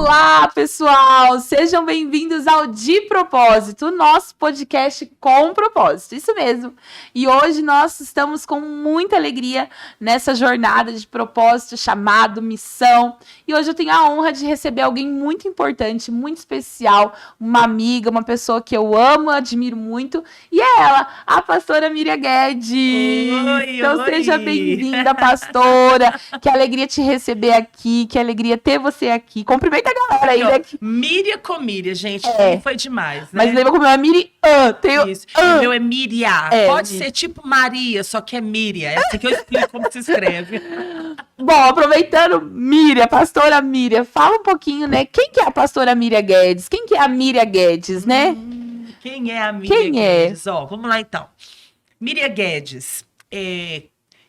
Olá, pessoal! Sejam bem-vindos ao De Propósito, nosso podcast com propósito, isso mesmo. E hoje nós estamos com muita alegria nessa jornada de propósito, chamado, missão. E hoje eu tenho a honra de receber alguém muito importante, muito especial, uma amiga, uma pessoa que eu amo, admiro muito. E é ela, a pastora Miriam Guedes. Então seja bem-vinda, pastora. Que alegria te receber aqui, que alegria ter você aqui. Cumprimenta a galera aí, né? Miriam com Miriam, gente. Foi demais, né? Mas lembra como é Miriam? Isso. O meu é Miriam. Pode ser tipo Maria, só que é Miriam. Essa que eu explico como se escreve. Bom, aproveitando, Miriam, pastora Miriam, fala um pouquinho, né? Quem que é a pastora Miriam Guedes? Quem que é a Miriam Guedes, né? Quem é a Miriam Guedes? Ó, vamos lá então. Miriam Guedes é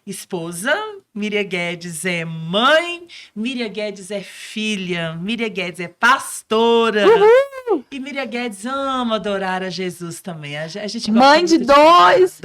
esposa, Miriam Guedes é mãe, Miriam Guedes é filha, Miriam Guedes é pastora. Uhul! E Miriam Guedes ama adorar a Jesus também. A gente mãe de dois.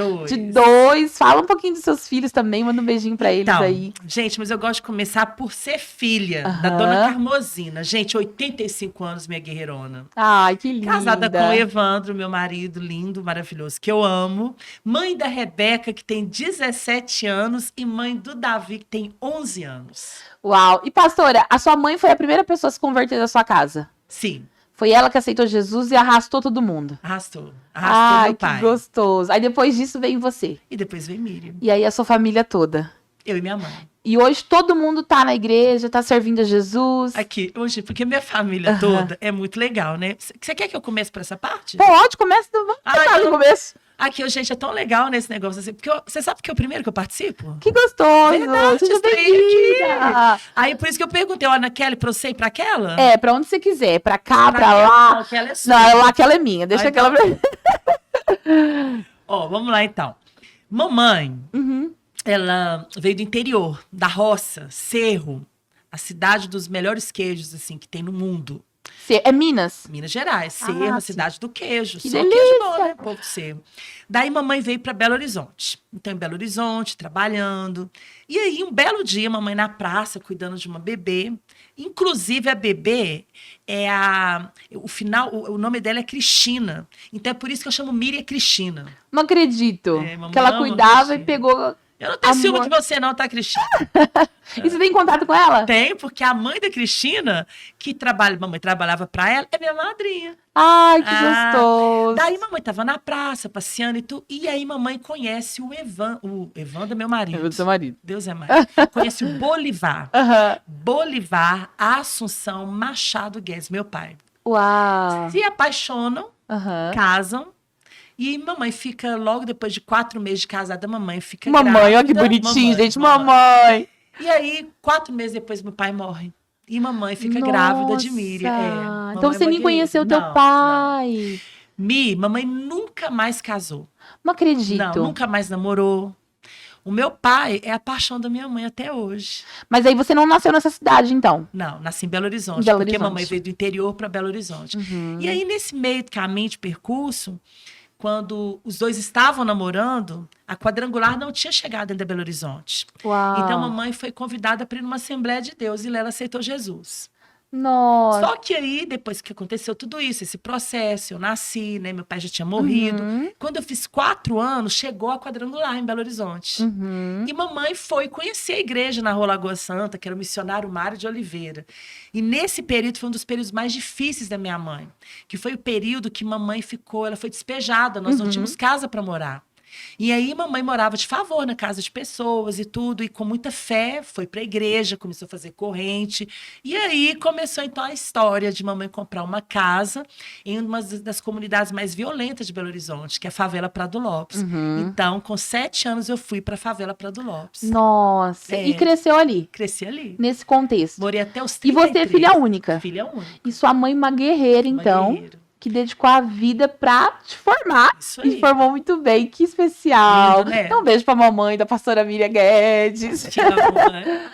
Fala um pouquinho dos seus filhos também, manda um beijinho pra eles aí. Gente, mas eu gosto de começar por ser filha da dona Carmosina. Gente, 85 anos, minha guerreirona. Ai, que linda. Casada com o Evandro, meu marido lindo, maravilhoso, que eu amo. Mãe da Rebeca, que tem 17 anos, e mãe do Davi, que tem 11 anos. Uau! E pastora, a sua mãe foi a primeira pessoa a se converter da sua casa? Sim. Foi ela que aceitou Jesus e arrastou todo mundo? Arrastou meu pai. Que gostoso. Aí depois disso vem você. E depois vem Miriam. E aí a sua família toda. Eu e minha mãe. E hoje todo mundo tá na igreja, tá servindo a Jesus. Aqui, hoje, porque minha família toda é muito legal, né? Você quer que eu comece por essa parte? Pode, começa no começo. Aqui, gente, é tão legal nesse negócio assim, porque você sabe que é o primeiro que eu participo? Que gostoso! Verdade, seja bem-vinda! Aí, por isso que eu perguntei, Ana Kelly, pra você ir pra aquela? É, pra onde você quiser, pra cá, pra lá. Não, aquela é sua. Não, aquela é minha, deixa aquela pra mim. Ó, vamos lá, então. Mamãe, ela veio do interior, da roça, Cerro, a cidade dos melhores queijos, assim, que tem no mundo. É Minas? Minas Gerais, Cerro, a cidade do queijo. Que só delícia. Queijo bom, né? Povo de Cerro. Daí mamãe veio para Belo Horizonte. Então, em Belo Horizonte, trabalhando. E aí, um belo dia, mamãe na praça, cuidando de uma bebê. Inclusive, a bebê o nome dela é Cristina. Então, é por isso que eu chamo Miriam Cristina. Não acredito. Que ela cuidava e pegou... Eu não tenho ciúme de você não, tá, Cristina? E você tem contato com ela? Tem, porque a mãe da Cristina, mamãe trabalhava pra ela, é minha madrinha. Ai, que gostoso. Daí mamãe tava na praça, passeando e tudo, e aí mamãe conhece o Evandro é meu marido. Evandro é seu marido. Deus é mais. Conhece o Bolivar. Bolivar Assunção Machado Guedes, meu pai. Uau. Se apaixonam, casam. E mamãe fica, logo depois de 4 meses de casada, mamãe fica grávida. Mamãe, olha que bonitinho, gente. Mamãe. E aí, 4 meses depois, meu pai morre. E mamãe fica grávida de Miriam. Então você nem conheceu teu pai. Mamãe nunca mais casou. Não acredito. Não, nunca mais namorou. O meu pai é a paixão da minha mãe até hoje. Mas aí você não nasceu nessa cidade, então? Não, nasci em Belo Horizonte. Belo porque Horizonte. Mamãe veio do interior para Belo Horizonte. E aí, nesse meio caminho de percurso, quando os dois estavam namorando, a quadrangular não tinha chegado ainda a Belo Horizonte. Uau. Então, a mamãe foi convidada para ir numa Assembleia de Deus e lá ela aceitou Jesus. Nossa. Só que aí, depois que aconteceu tudo isso, esse processo, eu nasci, né? Meu pai já tinha morrido. Quando eu fiz 4 anos, chegou a quadrangular em Belo Horizonte. E mamãe foi conhecer a igreja na Rua Lagoa Santa, que era o missionário Mário de Oliveira. E nesse período foi um dos períodos mais difíceis da minha mãe, que foi o período que mamãe ela foi despejada, nós não tínhamos casa para morar. E aí, mamãe morava de favor na casa de pessoas e tudo, e com muita fé foi para a igreja, começou a fazer corrente. E aí começou então a história de mamãe comprar uma casa em uma das comunidades mais violentas de Belo Horizonte, que é a favela Prado Lopes. Então, com 7 anos, eu fui para a favela Prado Lopes. Nossa, e cresceu ali? Cresci ali. Nesse contexto. Morei até os 33. E você é filha única? Filha única. E sua mãe uma guerreira, então? Guerreira. Que dedicou a vida pra te formar. Isso aí. E formou muito bem. Que especial. Lindo, né? Então, um beijo pra mamãe da pastora Miriam Guedes. Te amo, né?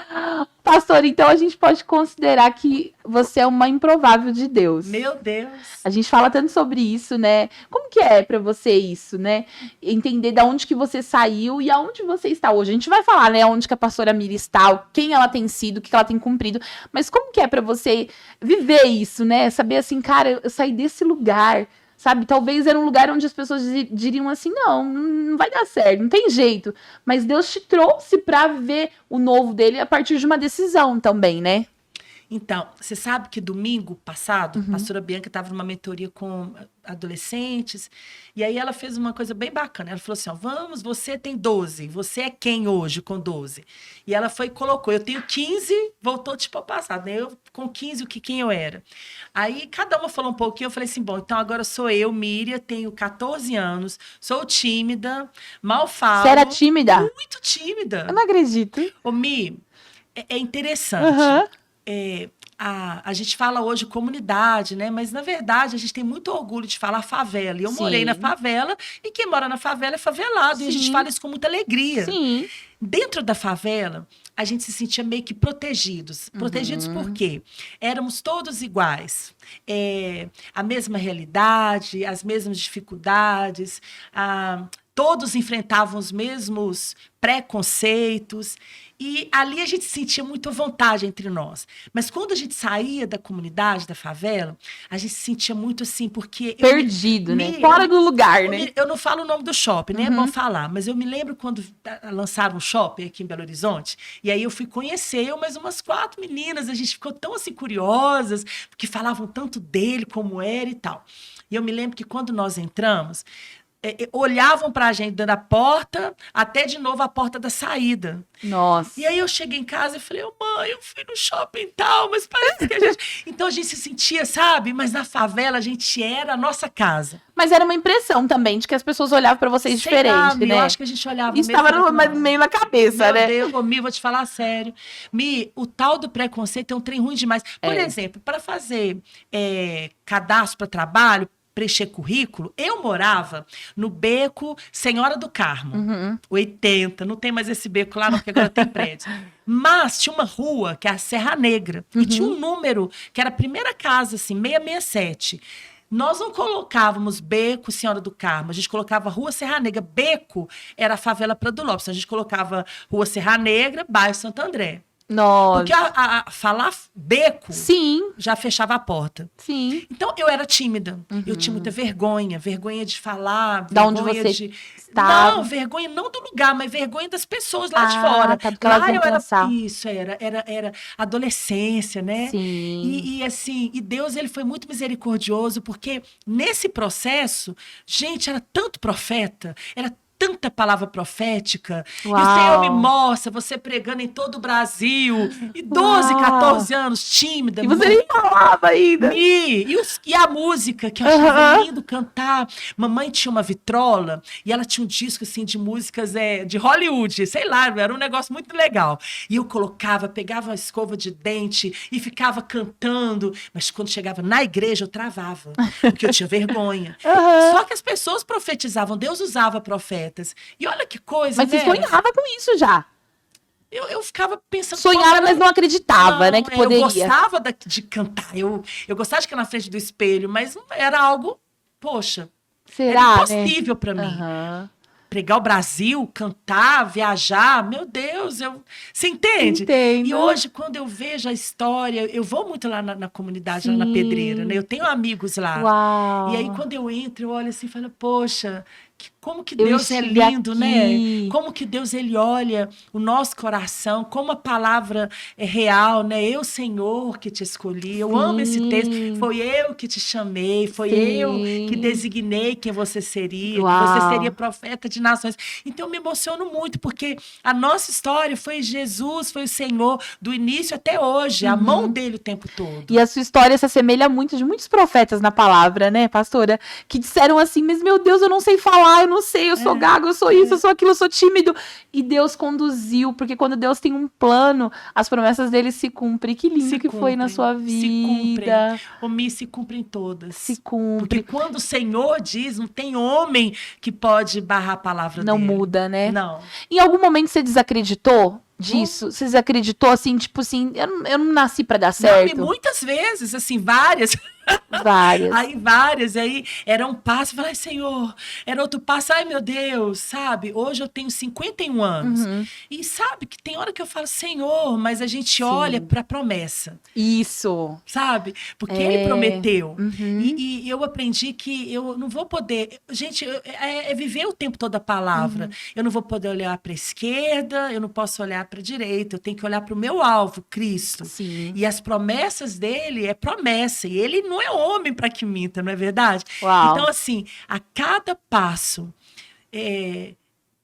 Pastor, então a gente pode considerar que você é uma improvável de Deus. Meu Deus. A gente fala tanto sobre isso, né? Como que é pra você isso, né? Entender da onde que você saiu e aonde você está hoje. A gente vai falar, né? Onde que a pastora Miri está, quem ela tem sido, o que ela tem cumprido. Mas como que é pra você viver isso, né? Saber assim, cara, eu saí desse lugar, sabe? Talvez era um lugar onde as pessoas diriam assim, não vai dar certo, não tem jeito. Mas Deus te trouxe pra viver o novo dele a partir de uma decisão também, né? Então, você sabe que domingo passado, a pastora Bianca estava numa mentoria com adolescentes, e aí ela fez uma coisa bem bacana. Ela falou assim, ó, vamos, você tem 12, você é quem hoje com 12? E ela foi e colocou, eu tenho 15, voltou tipo ao passado, né? Eu com 15, quem eu era. Aí cada uma falou um pouquinho, eu falei assim, bom, então agora sou eu, Miriam, tenho 14 anos, sou tímida, mal falo. Você era tímida? Muito tímida. Eu não acredito. Ô, Mi, é interessante. A gente fala hoje comunidade, né? Mas, na verdade, a gente tem muito orgulho de falar favela. E eu morei na favela, e quem mora na favela é favelado. Sim. E a gente fala isso com muita alegria. Sim. Dentro da favela, a gente se sentia meio que protegidos. Protegidos por quê? Éramos todos iguais. A mesma realidade, as mesmas dificuldades, todos enfrentavam os mesmos preconceitos. E ali a gente sentia muito vontade entre nós. Mas quando a gente saía da comunidade, da favela, a gente se sentia muito assim, porque... Perdido, né? Fora do lugar, né? Eu não falo o nome do shopping, nem é bom falar, mas eu me lembro quando lançaram um shopping aqui em Belo Horizonte, e aí eu fui conhecer mais umas 4 meninas, a gente ficou tão assim curiosas, porque falavam tanto dele, como era e tal. E eu me lembro que quando nós entramos, olhavam pra gente da porta até de novo a porta da saída. Nossa. E aí eu cheguei em casa e falei, mãe, eu fui no shopping e tal, mas parece que a gente... Então a gente se sentia, sabe? Mas na favela a gente era a nossa casa. Mas era uma impressão também de que as pessoas olhavam pra vocês diferente, né? Eu acho que a gente olhava isso estava meio na cabeça, né? Meu Deus, Mi, vou te falar sério. Mi, o tal do preconceito é um trem ruim demais. Por exemplo, para fazer cadastro para trabalho, preencher currículo, eu morava no beco Senhora do Carmo, 80, não tem mais esse beco lá não, porque agora tem prédio. Mas tinha uma rua, que é a Serra Negra, e tinha um número, que era a primeira casa, assim, 667. Nós não colocávamos beco Senhora do Carmo, a gente colocava Rua Serra Negra. Beco era a favela Prado Lopes, a gente colocava Rua Serra Negra, bairro Santo André. Nossa. Porque falar beco Sim. já fechava a porta. Sim. Então, eu era tímida. Eu tinha muita vergonha de falar. Da onde você estava. Não, vergonha não do lugar, mas vergonha das pessoas lá de fora. Tá, porque elas iam pensar. Isso, era adolescência, né? Sim. E assim, e Deus, ele foi muito misericordioso, porque nesse processo, gente, era tanto profeta, era tanta palavra profética. Uau. E o Senhor me mostra, você pregando em todo o Brasil. E 12, 14 anos, tímida. E você nem falava ainda. E a música, que eu achava lindo cantar. Mamãe tinha uma vitrola e ela tinha um disco assim, de músicas de Hollywood, sei lá, era um negócio muito legal. E eu pegava uma escova de dente e ficava cantando. Mas quando chegava na igreja, eu travava, porque eu tinha vergonha. Só que as pessoas profetizavam, Deus usava profetas. E olha que coisa, mas né? você sonhava com isso já. Eu ficava pensando... Sonhava, mas não acreditava, né, que poderia. Eu gostava de cantar, eu gostava de ficar na frente do espelho, mas era algo, poxa, será, era impossível, né, pra mim. Pregar o Brasil, cantar, viajar, meu Deus, você entende? Entendo. E hoje, quando eu vejo a história, eu vou muito lá na comunidade, sim, lá na Pedreira, né? Eu tenho amigos lá. Uau. E aí, quando eu entro, eu olho assim e falo, poxa... Como que Deus é lindo, aqui, né? Como que Deus, ele olha o nosso coração, como a palavra é real, né? Eu, Senhor, que te escolhi. Eu amo esse texto. Foi eu que te chamei, foi eu que designei quem você seria, Uau. que você seria profeta de nações. Então, eu me emociono muito, porque a nossa história foi Jesus, foi o Senhor, do início até hoje, a mão dele o tempo todo. E a sua história se assemelha muito de muitos profetas na palavra, né, pastora? Que disseram assim, mas meu Deus, eu não sei falar, eu não sei, eu sou gago, eu sou isso, eu sou aquilo, eu sou tímido. E Deus conduziu, porque quando Deus tem um plano, as promessas dele se cumprem. Que lindo que foi na sua vida. Se cumprem todas. Se cumpre. Porque quando o Senhor diz, não tem homem que pode barrar a palavra dele. Não muda, né? Não. Em algum momento você desacreditou? disso? Vocês acreditou assim, tipo assim, eu não nasci pra dar certo? Não, e muitas vezes, assim, várias. Várias. Aí era um passo, eu falei, Senhor, era outro passo, ai meu Deus, sabe? Hoje eu tenho 51 anos. E sabe que tem hora que eu falo, Senhor, mas a gente olha para a promessa. Isso. Sabe? Porque ele prometeu. E eu aprendi que eu não vou poder. Gente, é viver o tempo todo a palavra. Eu não vou poder olhar para a esquerda, eu não posso olhar para a direita, eu tenho que olhar para o meu alvo, Cristo. Sim. E as promessas dele é promessa. E ele não é homem para que minta, não é verdade? Uau. Então, assim, a cada passo,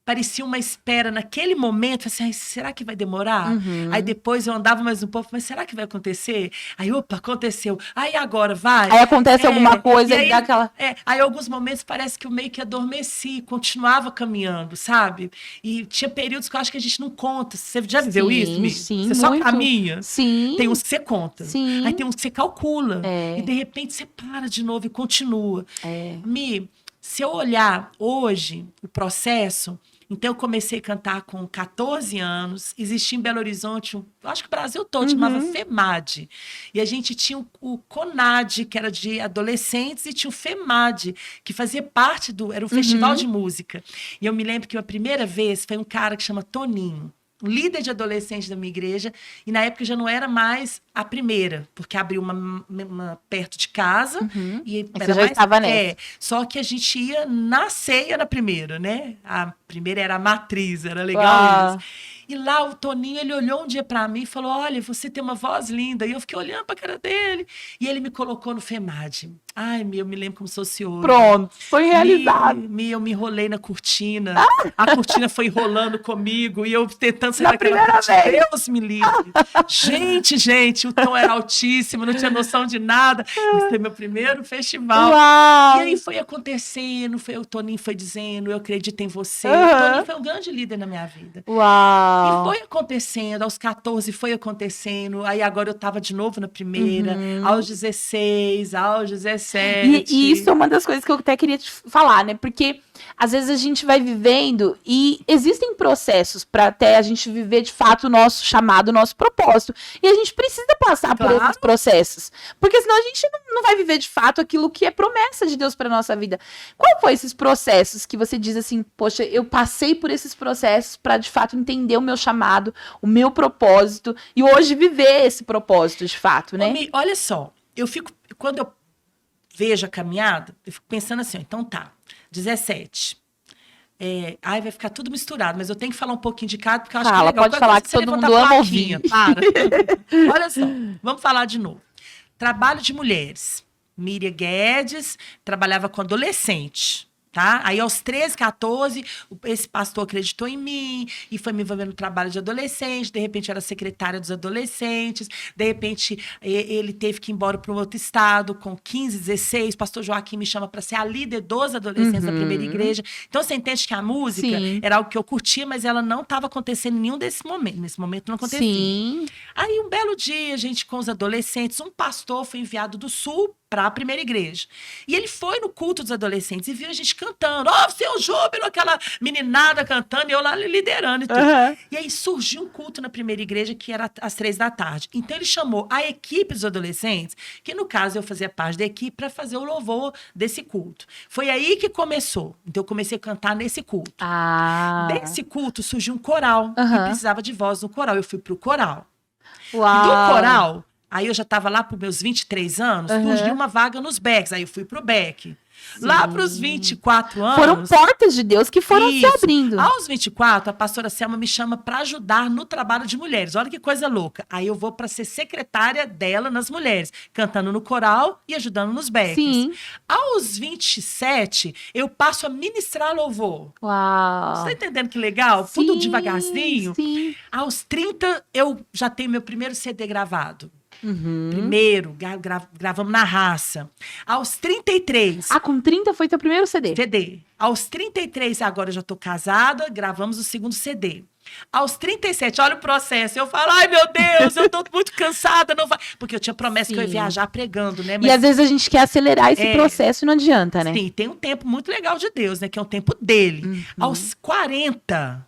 parecia uma espera naquele momento, assim, será que vai demorar? Aí depois eu andava mais um pouco, mas será que vai acontecer? Aí, opa, aconteceu. Aí agora vai. Aí acontece alguma coisa e dá aquela... Aí alguns momentos parece que eu meio que adormeci, continuava caminhando, sabe? E tinha períodos que eu acho que a gente não conta. Você já viveu isso, Mi? Sim, você só muito. caminha? Sim. Tem uns que você conta. Sim. Aí tem uns que você calcula. É. E de repente você para de novo e continua. É. Mi, se eu olhar hoje o processo... Então, eu comecei a cantar com 14 anos. Existia em Belo Horizonte, acho que o Brasil todo, chamava FEMAD. E a gente tinha o CONAD, que era de adolescentes, e tinha o FEMAD, que fazia parte era um festival de música. E eu me lembro que a primeira vez foi um cara que chama Toninho, um líder de adolescentes da minha igreja, e na época já não era mais a primeira, porque abriu uma perto de casa. E era já estava nessa. Só que a gente ia na ceia na primeira, né? A primeira era a matriz, era legal isso. E lá o Toninho, ele olhou um dia pra mim e falou, olha, você tem uma voz linda. E eu fiquei olhando pra cara dele. E ele me colocou no FEMAD. Ai, eu me lembro como se fosse hoje. Pronto, foi realizado. Eu me enrolei na cortina. A cortina foi enrolando comigo. E eu tentando sair daquela primeira cortina. vez. Deus me livre. Gente, o tom era altíssimo. Não tinha noção de nada. Esse foi meu primeiro festival. Uau. E aí foi acontecendo. O Toninho foi dizendo, eu acredito em você. O Toninho foi um grande líder na minha vida. Uau. E foi acontecendo, aos 14 foi acontecendo, aí agora eu estava de novo na primeira, aos 16, aos 17. E isso é uma das coisas que eu até queria te falar, né? Porque às vezes a gente vai vivendo e existem processos para até a gente viver de fato o nosso chamado, o nosso propósito. E a gente precisa passar por esses processos, porque senão a gente não vai viver de fato aquilo que é promessa de Deus para nossa vida. Qual foi esses processos que você diz assim, poxa, eu passei por esses processos para de fato entender o meu chamado, o meu propósito e hoje viver esse propósito de fato, né? Olha só, quando eu vejo a caminhada, eu fico pensando assim, então tá, 17. Vai ficar tudo misturado, mas eu tenho que falar um pouquinho de cada, porque eu acho que é legal. Pode falar que todo mundo ama ouvir. Para. Olha só, vamos falar de novo. Trabalho de mulheres. Miriam Guedes trabalhava com adolescente. Tá? Aí, aos 13, 14, esse pastor acreditou em mim e foi me envolvendo no trabalho de adolescente. De repente, eu era secretária dos adolescentes. De repente, ele teve que ir embora para um outro estado com 15, 16. O pastor Joaquim me chama para ser a líder dos adolescentes da primeira igreja. Então, você entende que a música era algo que eu curtia, mas ela não estava acontecendo em nenhum desses momentos. Nesse momento, não acontecia. Sim. Aí, um belo dia, a gente com os adolescentes, um pastor foi enviado do sul para a primeira igreja. E ele foi no culto dos adolescentes e viu a gente cantando. Seu júbilo, aquela meninada cantando, e eu lá liderando e tudo. E aí surgiu um culto na primeira igreja que era às 3 da tarde. Então ele chamou a equipe dos adolescentes, que no caso eu fazia parte da equipe, para fazer o louvor desse culto. Foi aí que começou. Então eu comecei a cantar nesse culto. Desse culto surgiu um coral e precisava de voz no coral. Eu fui pro coral. Uau. Do coral, aí eu já estava lá para os meus 23 anos, surgiu uma vaga nos Becks, aí eu fui pro Beck. Lá para os 24 anos... Foram portas de Deus que foram se abrindo. Aos 24, a pastora Selma me chama para ajudar no trabalho de mulheres. Olha que coisa louca. Aí eu vou para ser secretária dela nas mulheres, cantando no coral e ajudando nos Becks. Sim. Aos 27, eu passo a ministrar louvor. Uau. Você tá entendendo que legal? Sim, tudo devagarzinho. Sim. Aos 30, eu já tenho meu primeiro CD gravado. Primeiro, gravamos na raça. Aos 33... com 30 foi teu primeiro CD? CD. Aos 33, agora eu já tô casada, gravamos o segundo CD. Aos 37, olha o processo. Eu falo, ai meu Deus, eu tô muito cansada. Não vai... Porque eu tinha promessa que eu ia viajar pregando, né? Mas... E às vezes a gente quer acelerar esse processo e não adianta, né? Sim, tem um tempo muito legal de Deus, né? Que é o tempo dele. Aos 40,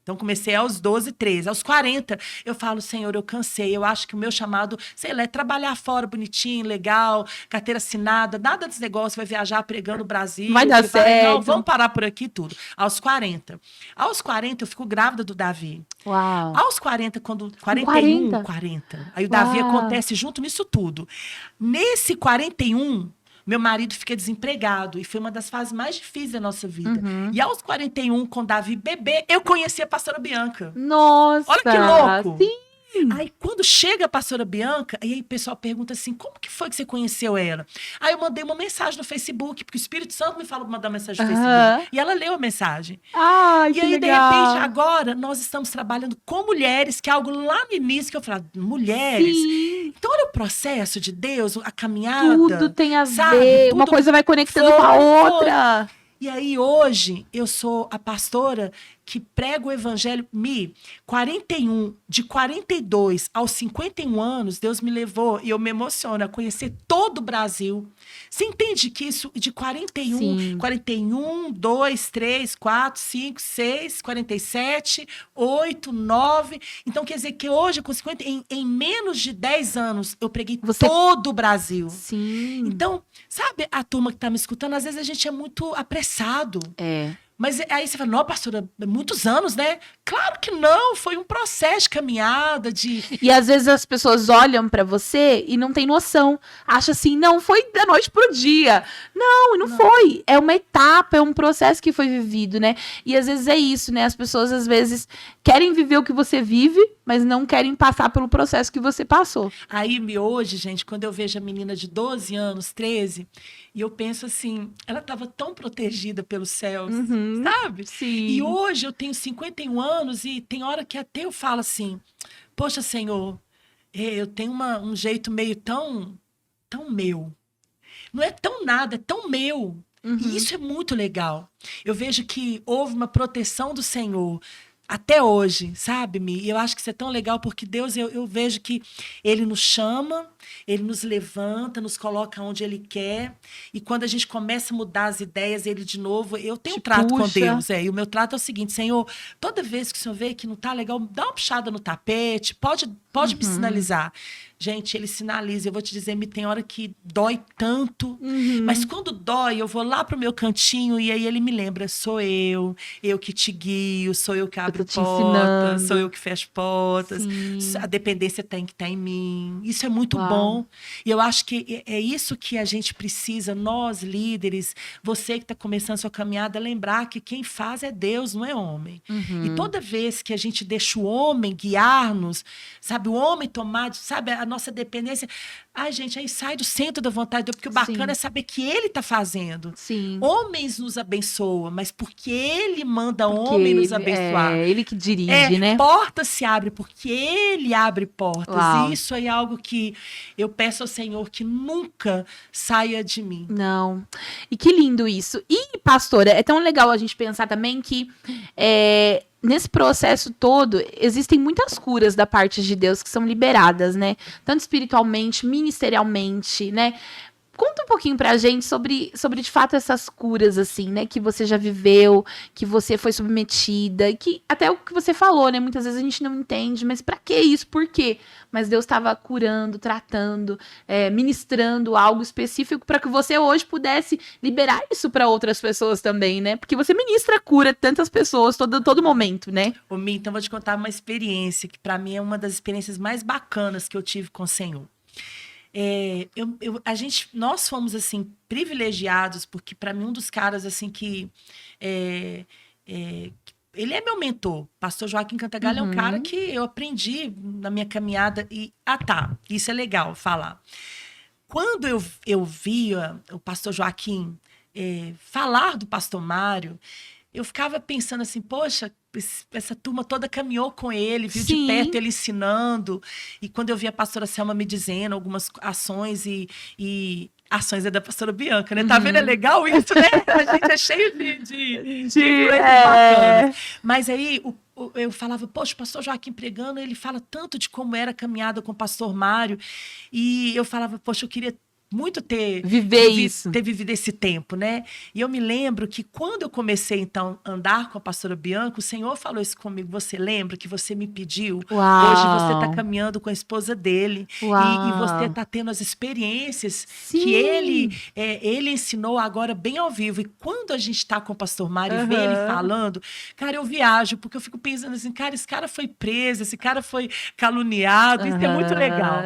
Então, comecei aos 12, 13. Aos 40, eu falo, Senhor, eu cansei. Eu acho que o meu chamado, sei lá, é trabalhar fora bonitinho, legal, carteira assinada, nada desse negócio, vai viajar pregando o Brasil. Vai dar certo. Não, vamos parar por aqui tudo. Aos 40. Aos 40, eu fico grávida do Davi. Uau. Aos 40, quando 41, 40. Aí o Davi Uau. acontece junto nisso tudo. Nesse 41... meu marido fica desempregado. E foi uma das fases mais difíceis da nossa vida. E aos 41, com Davi bebê, eu conheci a pastora Bianca. Nossa! Olha que louco! Sim! Aí, quando chega a pastora Bianca, aí o pessoal pergunta assim, como que foi que você conheceu ela? Aí eu mandei uma mensagem no Facebook, porque o Espírito Santo me falou para mandar mensagem no Facebook. E ela leu a mensagem. Ai, e que aí, legal. de repente, agora, nós estamos trabalhando com mulheres, que é algo lá no início que eu falava, mulheres? Sim. Então, olha o processo de Deus, a caminhada. Tudo tem a sabe? ver. Tudo Uma coisa vai conectando com a outra. E aí, hoje, eu sou a pastora que prega o evangelho. De 42 aos 51 anos, Deus me levou, e eu me emociono, a conhecer todo o Brasil. Você entende que isso de 41, 2, 3, 4, 5, 6, 47, 8, 9. Então, quer dizer que hoje, com 50, em menos de 10 anos, eu preguei todo o Brasil. Sim. Então, sabe a turma que está me escutando? Às vezes a gente é muito apressado. Mas aí você fala, não, pastora, muitos anos, né? Claro que não, foi um processo de caminhada, E às vezes as pessoas olham pra você e não tem noção. Acha assim, não, foi da noite pro dia. Não foi. É uma etapa, é um processo que foi vivido, né? E às vezes é isso, né? As pessoas às vezes querem viver o que você vive, mas não querem passar pelo processo que você passou. Aí hoje, gente, quando eu vejo a menina de 12 anos, 13, e eu penso assim, ela estava tão protegida pelos céus, sabe? Sim. E hoje eu tenho 51 anos e tem hora que até eu falo assim, poxa, Senhor, eu tenho um jeito meio tão meu. Não é tão nada, é tão meu. E isso é muito legal. Eu vejo que houve uma proteção do Senhor até hoje, sabe, Mi? E eu acho que isso é tão legal porque Deus, eu vejo que Ele nos chama, Ele nos levanta, nos coloca onde Ele quer. E quando a gente começa a mudar as ideias, Ele de novo, eu tenho um trato com Deus. E o meu trato é o seguinte, Senhor, toda vez que o Senhor vê que não tá legal, dá uma puxada no tapete, pode me sinalizar. Gente, Ele sinaliza. Eu vou te dizer, me tem hora que dói tanto. Mas quando dói, eu vou lá pro meu cantinho e aí Ele me lembra, sou eu que te guio, sou eu que abro portas, sou eu que fecho portas. Sim. A dependência tem que estar em mim. Isso é muito bom. E eu acho que é isso que a gente precisa, nós líderes, você que está começando a sua caminhada, lembrar que quem faz é Deus, não é homem. E toda vez que a gente deixa o homem guiar-nos, sabe, o homem tomar, sabe, a nossa dependência, ai, gente, aí sai do centro da vontade de Deus, porque o bacana é saber que Ele está fazendo. Sim. Homens nos abençoam, mas porque Ele manda homem nos abençoar. É Ele que dirige, né? Portas se abrem porque Ele abre portas. E isso é algo que eu peço ao Senhor que nunca saia de mim. Não. E que lindo isso. E, pastora, é tão legal a gente pensar também que nesse processo todo, existem muitas curas da parte de Deus que são liberadas, né? Tanto espiritualmente, ministerialmente, né? Conta um pouquinho pra gente sobre de fato essas curas, assim, né? Que você já viveu, que você foi submetida, que até o que você falou, né? Muitas vezes a gente não entende, mas pra que isso? Por quê? Mas Deus estava curando, tratando, ministrando algo específico para que você hoje pudesse liberar isso para outras pessoas também, né? Porque você ministra cura tantas pessoas todo momento, né? Ô, Mi, então vou te contar uma experiência que pra mim é uma das experiências mais bacanas que eu tive com o Senhor. Nós fomos assim privilegiados porque para mim um dos caras assim que ele é meu mentor, pastor Joaquim Cantagalho. É um cara que eu aprendi na minha caminhada isso é legal falar. Quando eu via o pastor Joaquim falar do pastor Mário, eu ficava pensando assim, poxa, essa turma toda caminhou com ele, viu de perto ele ensinando. E quando eu vi a pastora Selma me dizendo algumas ações e ações é da pastora Bianca, né? Tá vendo? É legal isso, né? A gente é cheio de bacanas. Mas aí eu falava, poxa, o pastor Joaquim pregando, ele fala tanto de como era a caminhada com o pastor Mário. E eu falava, poxa, eu queria ter vivido esse tempo, né? E eu me lembro que quando eu comecei, então, a andar com a pastora Bianca, o Senhor falou isso comigo. Você lembra que você me pediu? Uau. Hoje você está caminhando com a esposa dele. E você está tendo as experiências que ele ensinou agora bem ao vivo. E quando a gente está com o pastor Mário e vê ele falando, cara, eu viajo, porque eu fico pensando assim, cara, esse cara foi preso, esse cara foi caluniado. Isso é muito legal.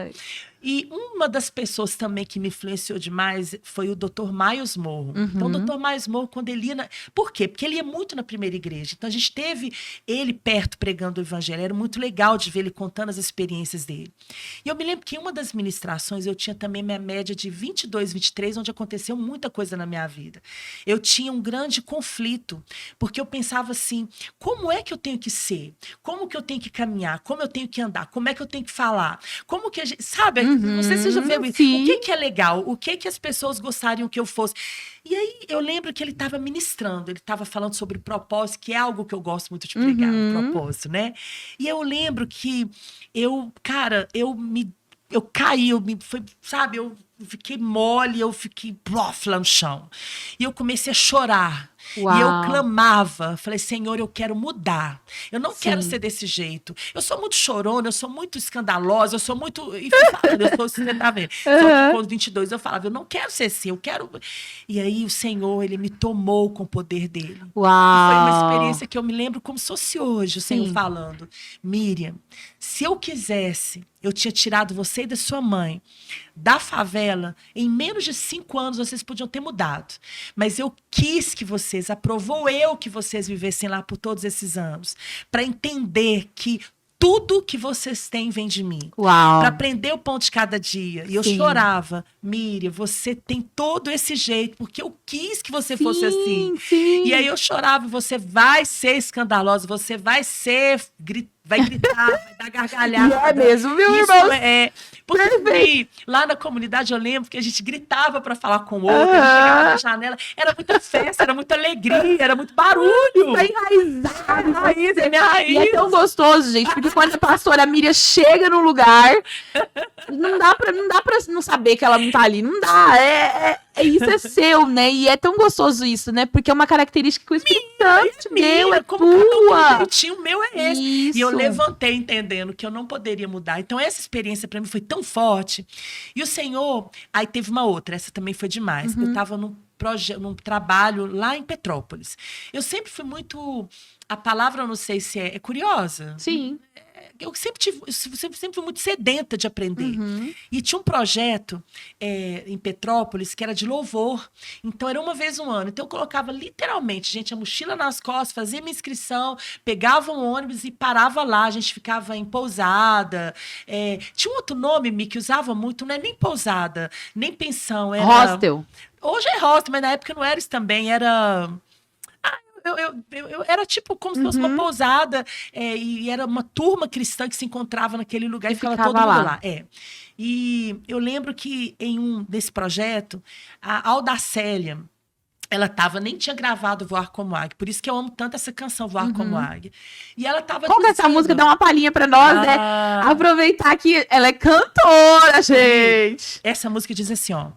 E uma das pessoas também que me influenciou demais foi o Dr. Miles Morrow. Então, o Dr. Miles Morrow, quando ele ia... Por quê? Porque ele ia muito na primeira igreja. Então, a gente teve ele perto pregando o evangelho. Era muito legal de ver ele contando as experiências dele. E eu me lembro que em uma das ministrações, eu tinha também minha média de 22, 23, onde aconteceu muita coisa na minha vida. Eu tinha um grande conflito, porque eu pensava assim, como é que eu tenho que ser? Como que eu tenho que caminhar? Como eu tenho que andar? Como é que eu tenho que falar? Como que a gente... Sabe? Não sei se você já viu isso. O que é legal? O que as pessoas gostariam que eu fosse? E aí eu lembro que ele estava ministrando, ele estava falando sobre propósito, que é algo que eu gosto muito de pregar, propósito, né? E eu lembro que eu caí, eu fiquei mole, eu fiquei lá no chão. E eu comecei a chorar. Uau. E eu clamava, falei, Senhor, eu quero mudar. Eu não quero ser desse jeito. Eu sou muito chorona, eu sou muito escandalosa, eu sou muito... E fui falando, você tá vendo? Só que com 22 eu falava, eu não quero ser assim, eu quero... E aí o Senhor, ele me tomou com o poder dele. Uau. E foi uma experiência que eu me lembro como se fosse hoje, o Senhor falando, Miriam, se eu quisesse, eu tinha tirado você e da sua mãe da favela, em menos de 5 anos vocês podiam ter mudado. Mas eu quis que aprovou eu que vocês vivessem lá por todos esses anos, para entender que tudo que vocês têm vem de mim. Para aprender o pão de cada dia. E eu chorava. Miriam, você tem todo esse jeito, porque eu quis que você fosse assim. E aí eu chorava, você vai ser escandalosa, você vai gritar, vai dar gargalhada. É mesmo, viu, irmão? Porque lá na comunidade eu lembro que a gente gritava para falar com o outro, a gente chegava na janela, era muita festa, era muita alegria, era muito barulho. É enraizado. É minha raiz. E é tão gostoso, gente, porque quando a pastora Miriam chega no lugar, não dá pra não saber que ela não tá ali, não dá, isso é seu, né, e é tão gostoso isso, né, porque é uma característica que o Espírito Santo te deu, é tua. O meu é esse. Isso. E eu levantei entendendo que eu não poderia mudar. Então essa experiência pra mim foi tão forte. E o Senhor, aí teve uma outra, essa também foi demais. Eu tava num trabalho lá em Petrópolis. Eu sempre fui muito... A palavra, eu não sei se é curiosa. Sim. Eu sempre fui muito sedenta de aprender. E tinha um projeto em Petrópolis que era de louvor. Então, era uma vez no ano. Então, eu colocava literalmente, gente, a mochila nas costas, fazia minha inscrição, pegava um ônibus e parava lá. A gente ficava em pousada. Tinha um outro nome, Mi, que usava muito, não é nem pousada, nem pensão. Era... Hostel. Hoje é hostel, mas na época não era isso também, era... Eu era tipo como se fosse uma pousada, e era uma turma cristã que se encontrava naquele lugar e ficava todo mundo lá. E eu lembro que desse projeto, a Audacélia, ela nem tinha gravado Voar Como Águia, por isso que eu amo tanto essa canção, Voar Como Águia. E ela tava Qual que é essa música? Dá uma palhinha pra nós, né? Aproveitar que ela é cantora, gente. Essa música diz assim, ó.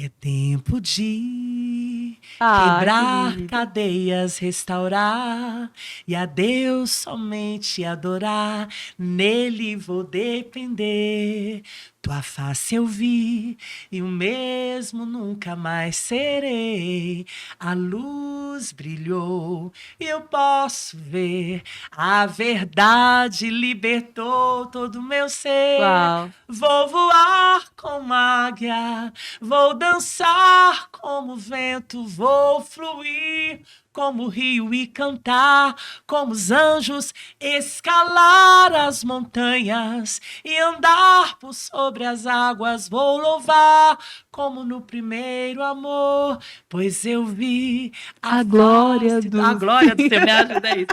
É tempo de quebrar cadeias, restaurar e a Deus somente adorar. Nele vou depender. Tua face eu vi e o mesmo nunca mais serei. A luz brilhou e eu posso ver. A verdade libertou todo o meu ser. Uau. Vou voar como águia, vou dançar como vento, vou fluir como o rio e cantar como os anjos, escalar as montanhas e andar por sobre as águas. Vou louvar como no primeiro amor, pois eu vi a glória do... A glória do Senhor, me ajuda aí.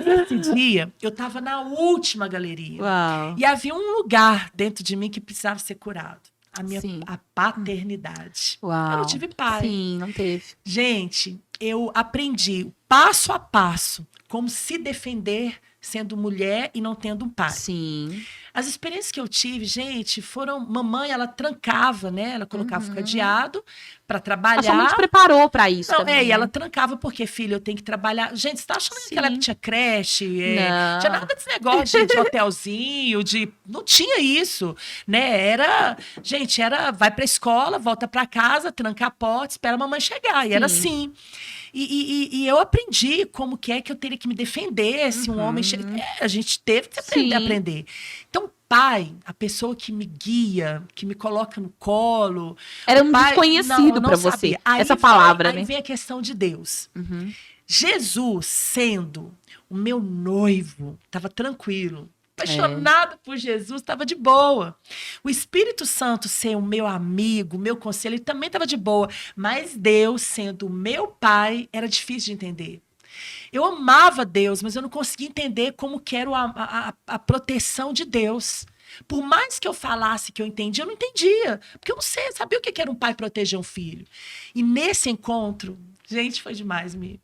Nesse dia, eu estava na última galeria. Uau. E havia um lugar dentro de mim que precisava ser curado. A paternidade. Uau. Eu não tive pai. Sim, não teve. Gente, eu aprendi passo a passo como se defender sendo mulher e não tendo um pai. Sim. As experiências que eu tive, gente, foram... Mamãe, ela trancava, né? Ela colocava o cadeado para trabalhar. A sua mãe te preparou pra isso também, e ela trancava porque, filha, eu tenho que trabalhar. Gente, você tá achando que naquela época tinha creche? Não. Tinha nada desse negócio de hotelzinho, não tinha isso, né? Gente, vai pra escola, volta pra casa, tranca a porta, espera a mamãe chegar. E era assim. E eu aprendi como que eu teria que me defender se um homem... a gente teve que aprender. Então, pai, a pessoa que me guia, que me coloca no colo... Era um desconhecido para você, essa palavra, né? Aí vem a questão de Deus. Jesus, sendo o meu noivo, estava tranquilo. Apaixonada por Jesus, estava de boa. O Espírito Santo ser o meu amigo, meu conselho, ele também estava de boa. Mas Deus, sendo o meu pai, era difícil de entender. Eu amava Deus, mas eu não conseguia entender como que era a proteção de Deus. Por mais que eu falasse que eu entendia, eu não entendia. Porque eu não sei, sabia o que era um pai proteger um filho. E nesse encontro, gente, foi demais, Mi.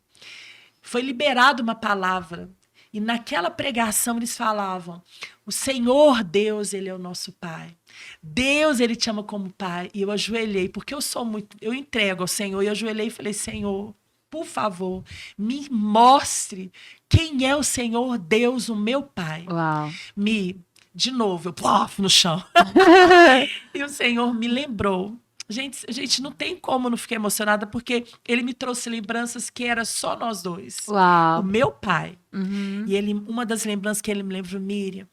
Foi liberada uma palavra. E naquela pregação eles falavam: o Senhor Deus, ele é o nosso pai. Deus, ele te ama como pai. E eu ajoelhei, porque eu entrego ao Senhor. E eu ajoelhei e falei: Senhor, por favor, me mostre quem é o Senhor Deus, o meu pai. Uau. De novo, eu no chão. E o Senhor me lembrou. Gente, não tem como não ficar emocionada, porque ele me trouxe lembranças que era só nós dois. Uau. O meu pai. E uma das lembranças que ele me lembrou: Miriam,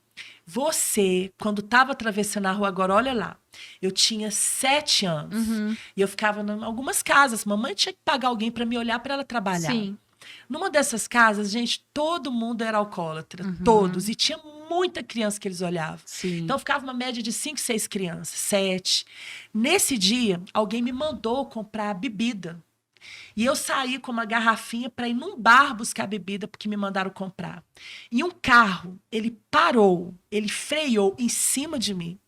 você, quando estava atravessando a rua, agora olha lá, eu tinha 7 anos. E eu ficava em algumas casas. Mamãe tinha que pagar alguém para me olhar para ela trabalhar. Sim. Numa dessas casas, gente, todo mundo era alcoólatra. Todos. E tinha muita criança que eles olhavam. Sim. Então, ficava uma média de 5, 6 crianças, 7. Nesse dia, alguém me mandou comprar bebida. E eu saí com uma garrafinha para ir num bar buscar bebida, porque me mandaram comprar. E um carro, ele parou, ele freou em cima de mim.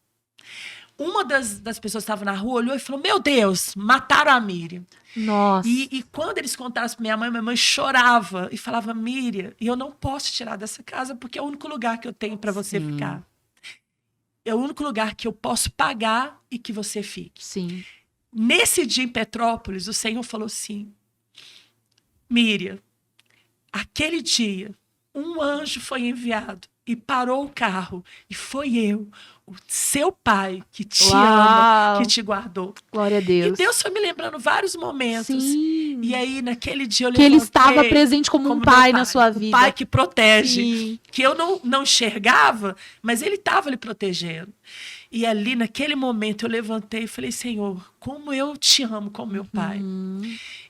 Uma das pessoas que estava na rua olhou e falou: meu Deus, mataram a Miriam. Nossa. E quando eles contaram isso para minha mãe chorava e falava: Miriam, eu não posso te tirar dessa casa, porque é o único lugar que eu tenho para você ficar. É o único lugar que eu posso pagar e que você fique. Sim. Nesse dia em Petrópolis, o Senhor falou assim: Miriam, aquele dia, um anjo foi enviado e parou o carro, e foi eu, o seu pai, que te ama, que te guardou. Glória a Deus. E Deus foi me lembrando vários momentos. Sim. E aí, naquele dia, eu que ele estava presente como um pai na sua vida. O pai que protege. Sim. Que eu não enxergava, mas ele estava lhe protegendo. E ali, naquele momento, eu levantei e falei: Senhor, como eu te amo como meu pai.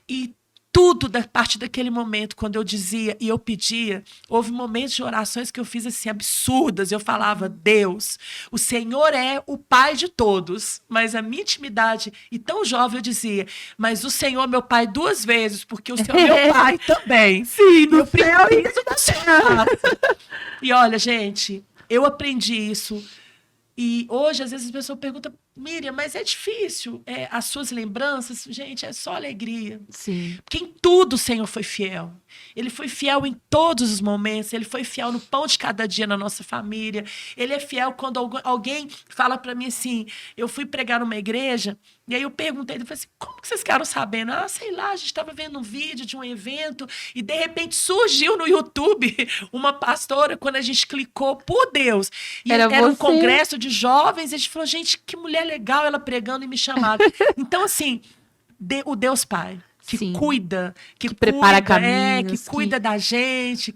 E tudo da parte daquele momento, quando eu dizia e eu pedia, houve momentos de orações que eu fiz assim, absurdas. Eu falava: Deus, o Senhor é o pai de todos. Mas a minha intimidade, e tão jovem, eu dizia: mas o Senhor é meu pai 2 vezes, porque o Senhor é meu pai também. Sim, eu preciso da sua graça. E olha, gente, eu aprendi isso. E hoje, às vezes, as pessoas perguntam: Miriam, mas é difícil. As suas lembranças, gente, é só alegria. Sim. Porque em tudo o Senhor foi fiel. Ele foi fiel em todos os momentos. Ele foi fiel no pão de cada dia na nossa família. Ele é fiel quando alguém fala para mim assim: eu fui pregar numa igreja, e aí eu perguntei, eu falei assim: como que vocês ficaram sabendo? Sei lá, a gente estava vendo um vídeo de um evento e de repente surgiu no YouTube uma pastora, quando a gente clicou, por Deus. E era um congresso de jovens, e a gente falou: gente, que mulher legal, ela pregando, e me chamaram. Então, assim, o Deus Pai, que cuida, que prepara caminhos, que cuida da gente,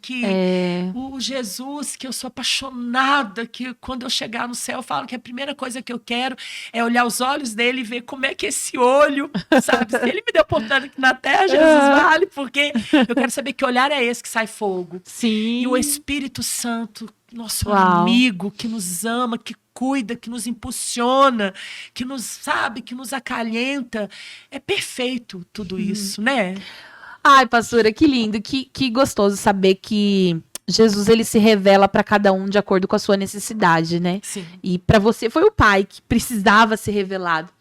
o Jesus, que eu sou apaixonada, que quando eu chegar no céu, eu falo que a primeira coisa que eu quero é olhar os olhos dele e ver como é que esse olho, sabe? Se ele me deu oportunidade aqui na terra, Jesus vale, porque eu quero saber que olhar é esse que sai fogo. Sim. E o Espírito Santo, nosso amigo, que nos ama, que cuida, que nos impulsiona, que nos acalenta. É perfeito tudo isso, né? Ai, pastora, que lindo, que gostoso saber que Jesus, ele se revela para cada um de acordo com a sua necessidade, né? Sim. E para você foi o pai que precisava ser revelado.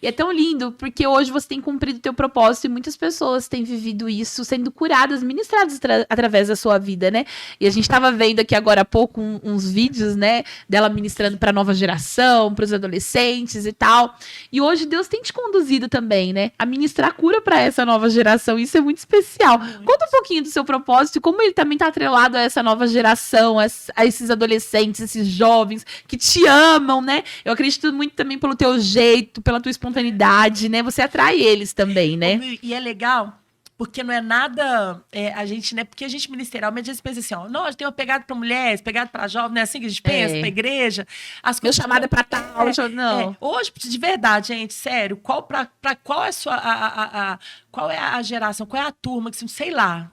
E é tão lindo, porque hoje você tem cumprido o teu propósito e muitas pessoas têm vivido isso, sendo curadas, ministradas através da sua vida, né? E a gente estava vendo aqui agora há pouco uns vídeos, né, dela ministrando para a nova geração, para os adolescentes e tal. E hoje Deus tem te conduzido também, né, a ministrar cura para essa nova geração. Isso é muito especial. Conta um pouquinho do seu propósito e como ele também está atrelado a essa nova geração, a esses adolescentes, esses jovens que te amam, né? Eu acredito muito também pelo teu jeito, pela tua espontaneidade, né? Você atrai eles também, né? E é legal, porque não é nada, a gente, né? Porque a gente ministerialmente, a gente pensa assim, ó, nós temos pegado para mulheres, pegado para jovens, não é assim que a gente pensa, para igreja. Meu chamado é para tal, não. Hoje, de verdade, gente, sério, qual é a sua, qual é a geração, qual é a turma, que sei lá,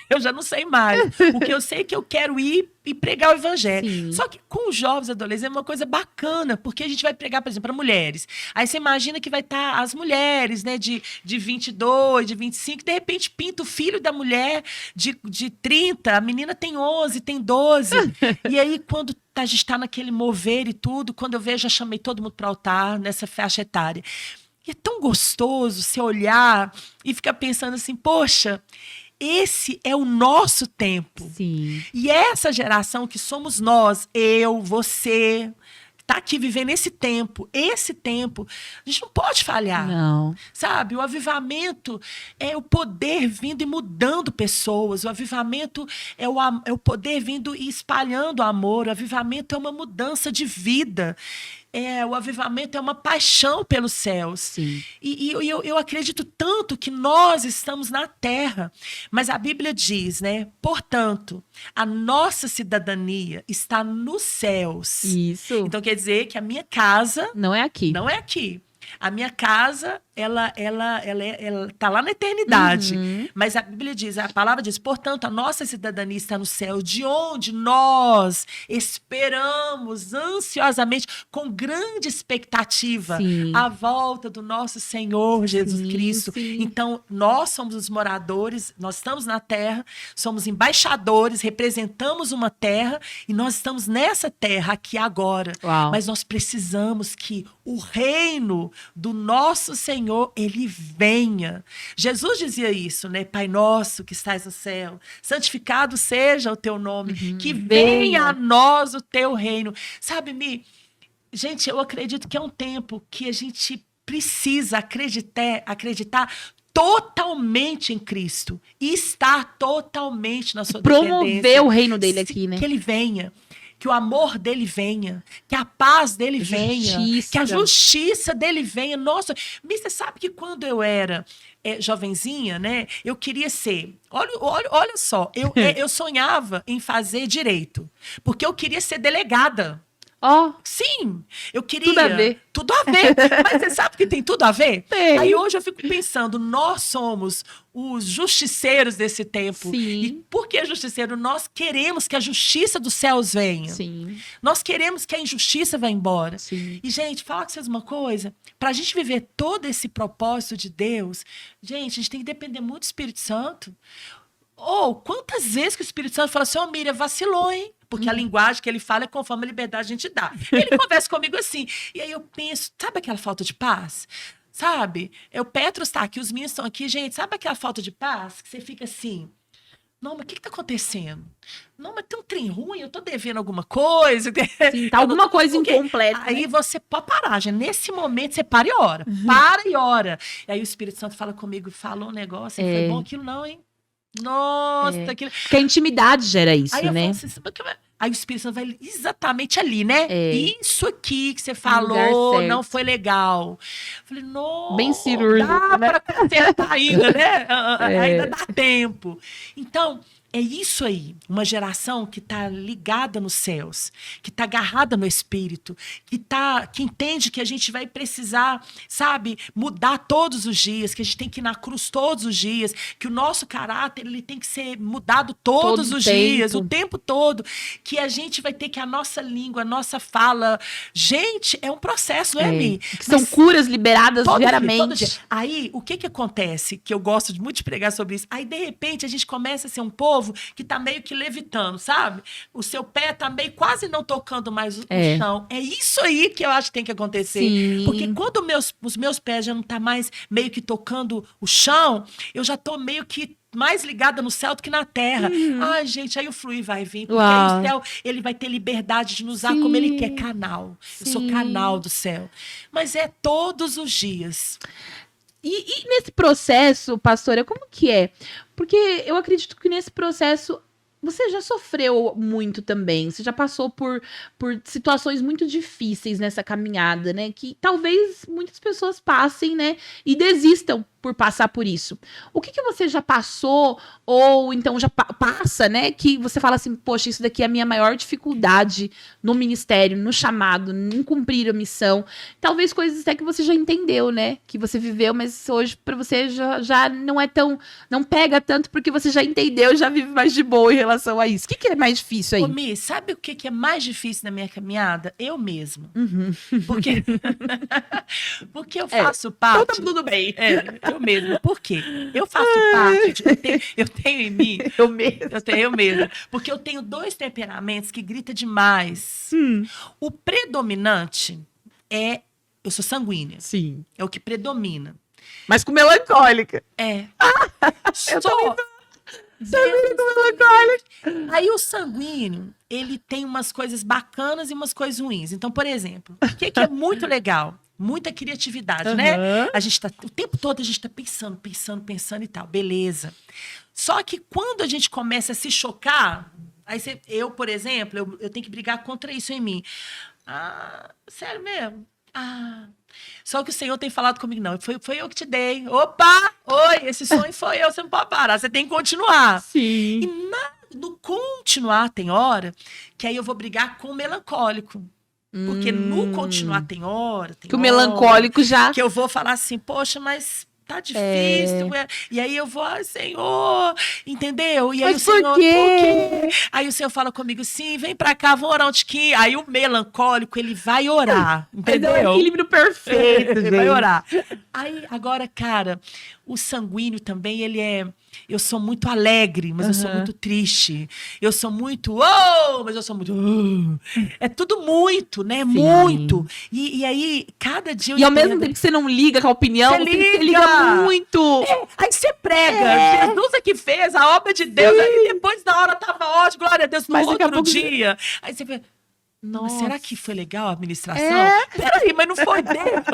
eu já não sei mais. O que eu sei é que eu quero ir e pregar o evangelho. Sim. Só que com os jovens adolescentes é uma coisa bacana, porque a gente vai pregar, por exemplo, para mulheres. Aí você imagina que vai estar as mulheres, né, de 22, de 25, de repente pinta o filho da mulher de 30, a menina tem 11, tem 12. E aí, quando a gente está naquele mover e tudo, quando eu vejo, já chamei todo mundo para o altar, nessa faixa etária. E é tão gostoso você olhar e ficar pensando assim, poxa, esse é o nosso tempo. Sim. E essa geração que somos nós, eu, você, está aqui vivendo esse tempo, a gente não pode falhar. Não. Sabe? O avivamento é o poder vindo e mudando pessoas. O avivamento é o poder vindo e espalhando amor. O avivamento é uma mudança de vida. O avivamento é uma paixão pelos céus. Sim. E eu acredito tanto que nós estamos na terra. Mas a Bíblia diz, né? Portanto, a nossa cidadania está nos céus. Isso. Então quer dizer que a minha casa não é aqui. Não é aqui. A minha casa, ela tá lá na eternidade. Uhum. Mas a Bíblia diz, a palavra diz, portanto, a nossa cidadania está no céu, de onde nós esperamos ansiosamente, com grande expectativa, sim, a volta do nosso Senhor Jesus sim, Cristo. Sim. Então, nós somos os moradores, nós estamos na terra, somos embaixadores, representamos uma terra, e nós estamos nessa terra aqui agora. Uau. Mas nós precisamos que o reino do nosso Senhor, ele venha. Jesus dizia isso, né? Pai nosso que estás no céu, santificado seja o teu nome, que venha a nós o teu reino. Sabe, Mi? Gente, eu acredito que é um tempo que a gente precisa acreditar totalmente em Cristo e estar totalmente na sua dependência. Promover o reino dele aqui, né? Que ele venha. Que o amor dele venha, que a paz dele venha, que a justiça dele venha. Nossa, você sabe que quando eu era jovenzinha, né, eu queria ser... Olha só, eu sonhava em fazer direito, porque eu queria ser delegada. Sim, eu queria... Tudo a ver. Tudo a ver. Mas você sabe que tem tudo a ver? Tem. Aí hoje eu fico pensando, nós somos os justiceiros desse tempo. Sim. E por que justiceiro? Nós queremos que a justiça dos céus venha. Sim. Nós queremos que a injustiça vá embora. Sim. E, gente, falar com vocês uma coisa. Para a gente viver todo esse propósito de Deus, gente, a gente tem que depender muito do Espírito Santo. Quantas vezes que o Espírito Santo fala assim, Miriam, vacilou, hein? Porque a linguagem que ele fala é conforme a liberdade a gente dá. Ele conversa comigo assim. E aí eu penso, sabe aquela falta de paz? Sabe? O Petros está aqui, os meninos estão aqui. Gente, sabe aquela falta de paz? Que você fica assim, não, mas o que está acontecendo? Não, mas tem um trem ruim, eu estou devendo alguma coisa. Sim, tá alguma coisa incompleta. Aí você pode parar, gente. Nesse momento você para e ora. Para e ora. E aí o Espírito Santo fala comigo, falou um negócio, e foi bom aquilo não, hein? Nossa, aquilo... Porque a intimidade gera isso, aí né? Assim, aí o Espírito Santo vai exatamente ali, né? Isso aqui que você lugar falou certo. não foi legal. Falei, nossa, bem cirúrgico, dá né? para consertar ainda, né? Ainda dá tempo. Então, é isso aí, uma geração que está ligada nos céus, que está agarrada no Espírito, que entende que a gente vai precisar, sabe, mudar todos os dias, que a gente tem que ir na cruz todos os dias, que o nosso caráter ele tem que ser mudado todos os dias, o tempo todo, que a gente vai ter que a nossa língua, a nossa fala, gente, é um processo, não é, Mi? São curas liberadas diariamente. Todo dia. Aí, o que acontece, que eu gosto muito de pregar sobre isso, aí de repente a gente começa a ser um povo novo que tá meio que levitando, sabe? O seu pé tá meio quase não tocando mais o chão. É isso aí que eu acho que tem que acontecer. Sim. Porque quando os meus pés já não tá mais meio que tocando o chão, eu já tô meio que mais ligada no céu do que na terra. Ai, gente, aí o fluir vai vir. Porque aí o céu, ele vai ter liberdade de nos usar como ele quer. Canal. Eu sou canal do céu. Mas é todos os dias. E nesse processo, pastora, como que é? Porque eu acredito que nesse processo você já sofreu muito também. Você já passou por situações muito difíceis nessa caminhada, né? Que talvez muitas pessoas passem, né? E desistam por passar por isso. O que você já passou, ou então já passa, né? Que você fala assim, poxa, isso daqui é a minha maior dificuldade no ministério, no chamado, em cumprir a missão. Talvez coisas até que você já entendeu, né? Que você viveu, mas hoje pra você já não é tão... Não pega tanto porque você já entendeu, já vive mais de boa em relação a isso. O que é mais difícil aí? Ô, Mi, sabe o que é mais difícil na minha caminhada? Eu mesma. Porque... porque eu faço parte... Então tá tudo bem. Eu mesma. Por quê? Eu faço parte, eu tenho em mim. Eu mesma. Porque eu tenho 2 temperamentos que gritam demais. O predominante é... Eu sou sanguínea. Sim. É o que predomina. Mas com melancólica. Só... Sanguíneo com melancólica. Aí o sanguíneo, ele tem umas coisas bacanas e umas coisas ruins. Então, por exemplo, o que é muito legal? Muita criatividade, né? A gente tá, o tempo todo a gente tá pensando e tal. Beleza. Só que quando a gente começa a se chocar, aí eu, por exemplo, eu tenho que brigar contra isso em mim. Sério mesmo? Só que o Senhor tem falado comigo, não. Foi eu que te dei. Opa! Oi, esse sonho foi eu, você não pode parar. Você tem que continuar. Sim. E no continuar tem hora que aí eu vou brigar com o melancólico. Porque no continuar tem hora, que o melancólico já... Que eu vou falar assim, poxa, mas tá difícil. E aí eu vou, Senhor, entendeu? E aí mas o Senhor, por quê? Aí o Senhor fala comigo, sim, vem pra cá, vamos orar um tiquinho. Aí o melancólico, ele vai orar, entendeu? É o equilíbrio perfeito, ele vai orar. Aí, agora, cara, o sanguíneo também, ele é... Eu sou muito alegre, mas eu sou muito triste. Eu sou muito... mas eu sou muito... É tudo muito, né? Sim. Muito. E aí, cada dia... E ao mesmo tempo que você não liga com a opinião, você liga muito. Aí você prega. Jesus é que fez a obra de Deus. Sim. Aí depois, na hora, tava ótimo. Glória a Deus. No outro dia. Aí você vê... Nossa, será que foi legal a administração? Peraí, mas não foi Deus.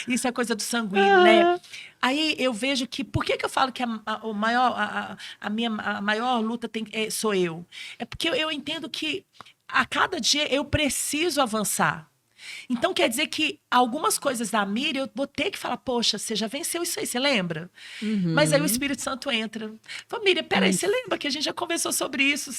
Isso é coisa do sanguíneo, né? Aí eu vejo que... Por que eu falo que a minha maior luta sou eu? É porque eu entendo que a cada dia eu preciso avançar. Então, quer dizer que algumas coisas da Miriam, eu vou ter que falar, poxa, você já venceu isso aí, você lembra? Mas aí o Espírito Santo entra. Fala, Miriam, peraí, você lembra que a gente já conversou sobre isso?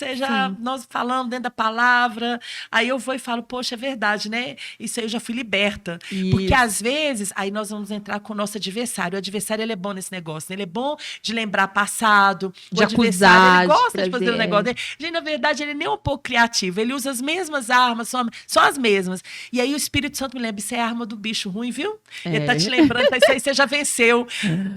Nós falamos dentro da palavra. Aí eu vou e falo, poxa, é verdade, né? Isso aí eu já fui liberta. Isso. Porque às vezes, aí nós vamos entrar com o nosso adversário. O adversário, ele é bom nesse negócio, né? Ele é bom de lembrar passado. De acusar, ele gosta de fazer o negócio dele. Gente, na verdade, ele nem é um pouco criativo. Ele usa as mesmas armas, são as mesmas. E aí o Espírito Santo me lembra, isso é a arma do bicho ruim, viu? Ele tá te lembrando, isso aí você já venceu.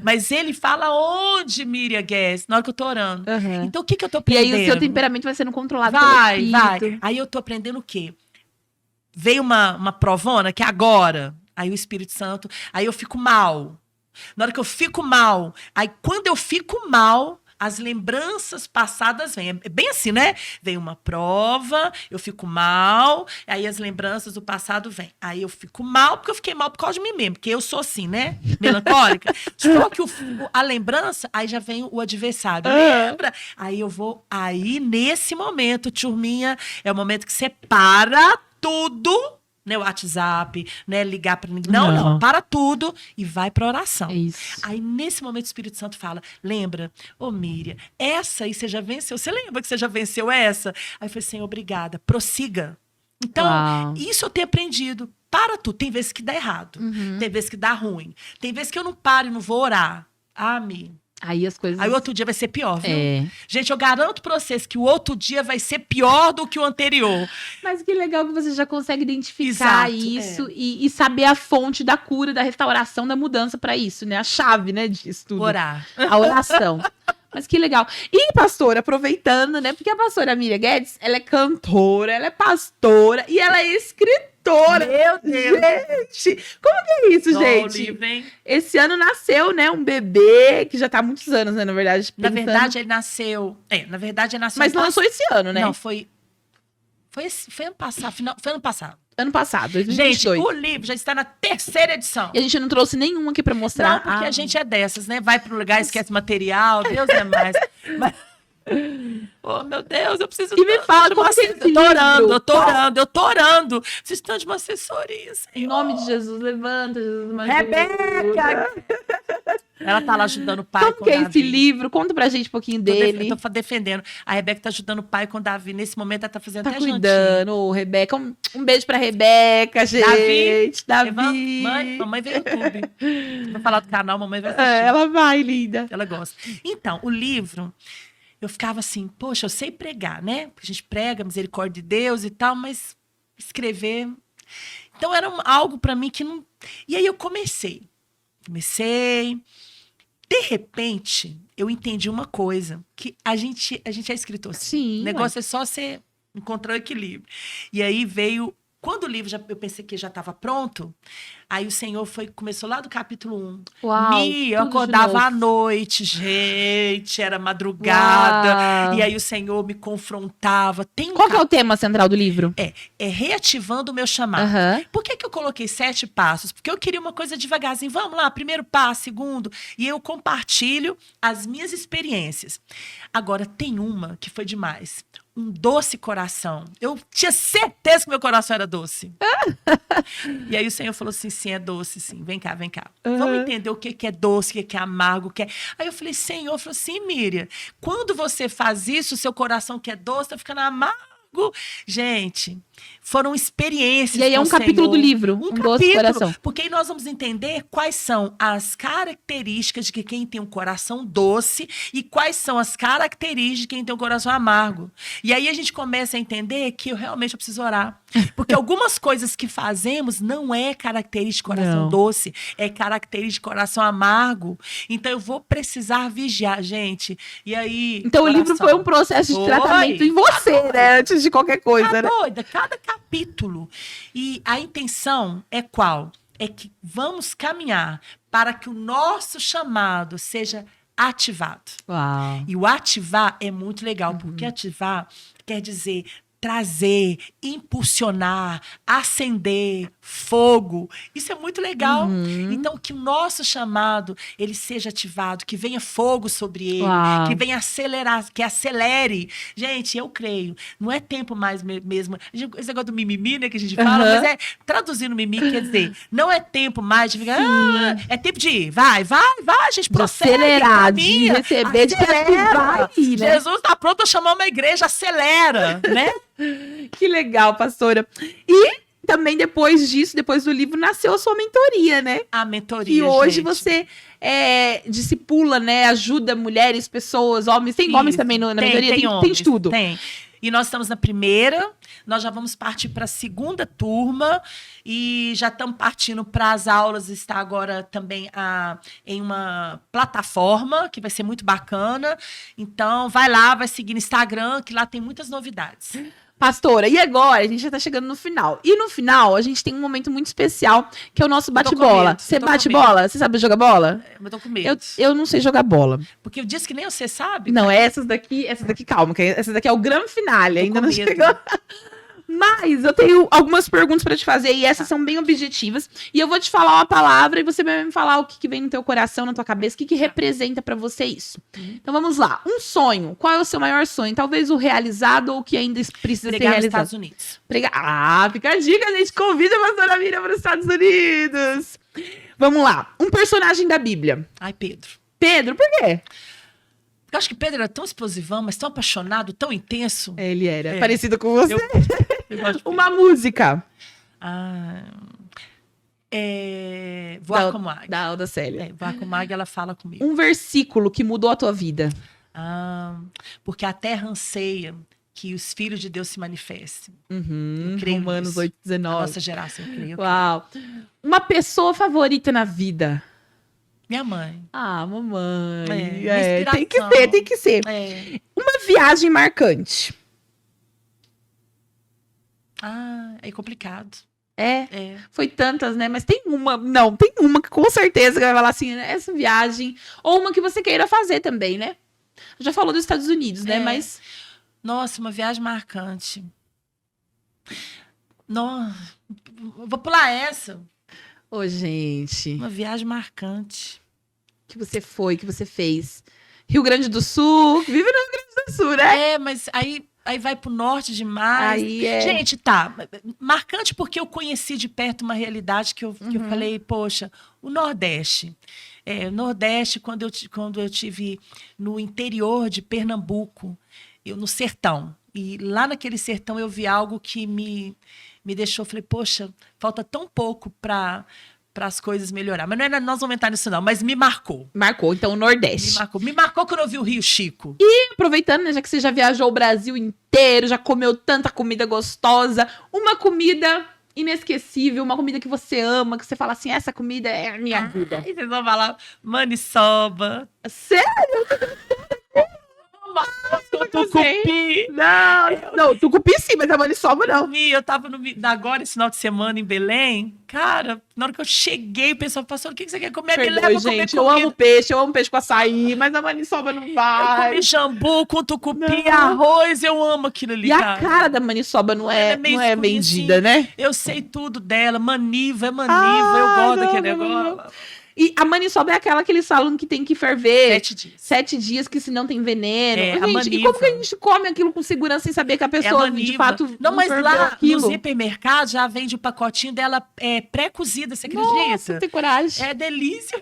Mas ele fala onde, Miriam Guess, na hora que eu tô orando. Então, o que eu tô aprendendo? E aí o seu temperamento vai sendo controlado pelo Espírito. Aí eu tô aprendendo o quê? Veio uma provona, que é agora. Aí o Espírito Santo, aí eu fico mal. Na hora que eu fico mal, aí quando eu fico mal... As lembranças passadas vêm. É bem assim, né? Vem uma prova, eu fico mal, aí as lembranças do passado vêm. Aí eu fico mal, porque eu fiquei mal por causa de mim mesmo, porque eu sou assim, né? Melancólica. Só que a lembrança, aí já vem o adversário. Lembra? Aí eu vou... Aí, nesse momento, turminha, é o momento que você para tudo... Né, o WhatsApp, né, ligar para ninguém. Não, para tudo e vai para oração. Isso. Aí, nesse momento, o Espírito Santo fala, lembra, Miriam, essa aí você já venceu. Você lembra que você já venceu essa? Aí eu falei, Senhor, obrigada, prossiga. Então, isso eu tenho aprendido. Para tudo. Tem vezes que dá errado. Tem vezes que dá ruim. Tem vezes que eu não paro e não vou orar. Miriam. Aí as coisas... Aí o outro dia vai ser pior, viu? Gente, eu garanto pra vocês que o outro dia vai ser pior do que o anterior. Mas que legal que você já consegue identificar isso e saber a fonte da cura, da restauração, da mudança pra isso, né? A chave, né, disso tudo. Orar. A oração. Mas que legal. E, pastora, aproveitando, né? Porque a pastora Miriam Guedes, ela é cantora, ela é pastora e ela é escritora. Meu Deus! Gente, como que é isso, gente? Livro, hein? Esse ano nasceu, né, um bebê, que já tá há muitos anos, né, na verdade. Na pensando. verdade, ele nasceu... na verdade, ele nasceu... Mas lançou esse ano, né? Não, foi ano passado. Foi ano passado. Ano passado, Gente, 2022. o livro já está na 3ª edição. E a gente não trouxe nenhum aqui pra mostrar. Não, porque a gente é dessas, né? Vai pro lugar, esquece material, Deus é mais. Mas... Oh, meu Deus, eu preciso... E me fala, como que é esse livro? Eu tô orando. Preciso tanto de uma assessoria, Senhor. Em nome de Jesus, levanta, Jesus. Me ajuda. Rebeca! Ela tá lá ajudando o pai Como com que é Davi. esse livro? Conta pra gente um pouquinho dele. Eu tô defendendo. A Rebeca tá ajudando o pai com o Davi. Nesse momento, ela tá fazendo Tá até cuidando, ô, Rebeca. Um beijo pra Rebeca, gente. Davi. Mamãe veio no YouTube. Vou falar do canal, mamãe vai assistir. Ela vai, linda. Ela gosta. Então, o livro, eu ficava assim, poxa, eu sei pregar, né? Porque a gente prega misericórdia de Deus e tal, mas escrever... Então, era algo pra mim que não... E aí, eu comecei. De repente, eu entendi uma coisa, que a gente é escritor. Sim. O negócio é só você encontrar o equilíbrio. E aí veio... Quando o livro, eu pensei que já estava pronto, aí o Senhor começou lá do capítulo 1. Uau, Eu acordava à noite, gente, era madrugada. Uau. E aí o Senhor me confrontava. Qual que é o tema central do livro? É reativando o meu chamado. Aham. Por que eu coloquei 7 passos? Porque eu queria uma coisa devagarzinho. Vamos lá, primeiro passo, segundo. E eu compartilho as minhas experiências. Agora, tem uma que foi demais. Um doce coração. Eu tinha certeza que meu coração era doce. E aí o Senhor falou assim, sim, é doce, sim. Vem cá, vem cá. Vamos entender o que é doce, o que é amargo, o que é... Aí eu falei, Senhor, falou assim, Miriam, quando você faz isso, o seu coração que é doce tá ficando amargo. Gente, foram experiências. E aí é um capítulo do livro, um doce coração. Porque aí nós vamos entender quais são as características de quem tem um coração doce e quais são as características de quem tem um coração amargo. E aí a gente começa a entender que eu preciso orar. Porque algumas coisas que fazemos não é característica de coração doce, é característica de coração amargo. Então eu vou precisar vigiar, gente. E aí... Então o livro foi um processo de tratamento em você, né? Antes de qualquer coisa, né? Doida, cada capítulo. E a intenção é qual? É que vamos caminhar para que o nosso chamado seja ativado. Uau. E o ativar é muito legal, porque ativar quer dizer trazer, impulsionar, acender, fogo. Isso é muito legal. Então, que o nosso chamado, ele seja ativado, que venha fogo sobre ele, que venha acelerar, que acelere. Gente, eu creio, não é tempo mais mesmo. Esse negócio do mimimi, né, que a gente fala, mas é traduzindo mimimi, quer dizer, não é tempo mais de ficar, é tempo de ir, vai, a gente prossegue, acelerar, de receber, de ativar aí, né? Jesus está pronto a chamar uma igreja, acelera, né? Que legal, pastora. E também depois disso, depois do livro, nasceu a sua mentoria, né? A mentoria, e hoje gente. você discipula, né? Ajuda mulheres, pessoas, homens. Tem homens também na mentoria? Tem de tudo. Tem. E nós estamos na primeira, nós já vamos partir para a segunda turma e já estamos partindo para as aulas, está agora também em uma plataforma que vai ser muito bacana. Então, vai lá, vai seguir no Instagram, que lá tem muitas novidades. Pastora, e agora? A gente já tá chegando no final. E no final, a gente tem um momento muito especial, que é o nosso bate-bola. Você bate bola? Você sabe jogar bola? Eu tô com medo. Eu não sei jogar bola. Porque eu disse que nem você sabe. Não, essas daqui, calma, que essas daqui é o grande finale, ainda não chegou. Mas eu tenho algumas perguntas pra te fazer e essas são bem objetivas. E eu vou te falar uma palavra e você vai me falar o que vem no teu coração, na tua cabeça, o que representa pra você isso. Então vamos lá. Um sonho. Qual é o seu maior sonho? Talvez o realizado ou o que ainda precisa ser realizado? Nos Estados Unidos. Fica a dica, a gente convida a pastora Miriam para os Estados Unidos. Vamos lá. Um personagem da Bíblia. Ai, Pedro. Pedro, por quê? Eu acho que Pedro era tão explosivão, mas tão apaixonado, tão intenso. Ele era. Parecido com você. Eu gosto de Uma música. Voar como águia. Da Alda Célia. Voar como águia, ela fala comigo. Um versículo que mudou a tua vida. Porque a terra anseia que os filhos de Deus se manifestem. Eu creio Romanos 8:19. A nossa geração, eu creio. Uau. Uma pessoa favorita na vida. Minha mãe. Ah, mamãe. Inspiração. Tem que ser. Uma viagem marcante. É complicado. Foi tantas, né? Mas tem uma que com certeza vai falar assim, né? Essa viagem. Ou uma que você queira fazer também, né? Já falou dos Estados Unidos, né? Mas... Nossa, uma viagem marcante. Vou pular essa. Ô, gente. Uma viagem marcante. Que você foi, que você fez. Rio Grande do Sul. Vive no Rio Grande do Sul, né? Mas aí vai pro norte demais. Gente, marcante porque eu conheci de perto uma realidade que eu falei, poxa, o Nordeste. O Nordeste, quando eu tive no interior de Pernambuco, no sertão. E lá naquele sertão eu vi algo que me deixou, falei, poxa, falta tão pouco para as coisas melhorar. Mas nós vamos entrar nisso não, mas me marcou. Marcou, então o Nordeste. Me marcou quando eu vi o Rio Chico. E aproveitando, né, já que você já viajou o Brasil inteiro, já comeu tanta comida gostosa, uma comida inesquecível, uma comida que você ama, que você fala assim, essa comida é a minha vida. Aí vocês vão falar, maniçoba. Sério? Tucupi. Não, tucupi sim, mas a maniçoba não. Eu tava agora esse final de semana em Belém. Cara, na hora que eu cheguei, o pessoal falou, o que você quer comer? Me leva gente, comer comida. Eu amo peixe com açaí, mas a maniçoba não vai. Eu comi jambu com tucupi, arroz, eu amo aquilo ali, cara. A cara da maniçoba não é vendida, né? Eu sei tudo dela, maniva, eu gosto daquele negócio. E a maniçoba é aquela que eles falam que tem que ferver 7 dias. 7 dias, que senão tem veneno. Gente, e como que a gente come aquilo com segurança sem saber que a pessoa de fato não mas lá aquilo? nos hipermercados já vende o pacotinho dela pré-cozida, você acredita? Nossa, tem coragem. É delícia.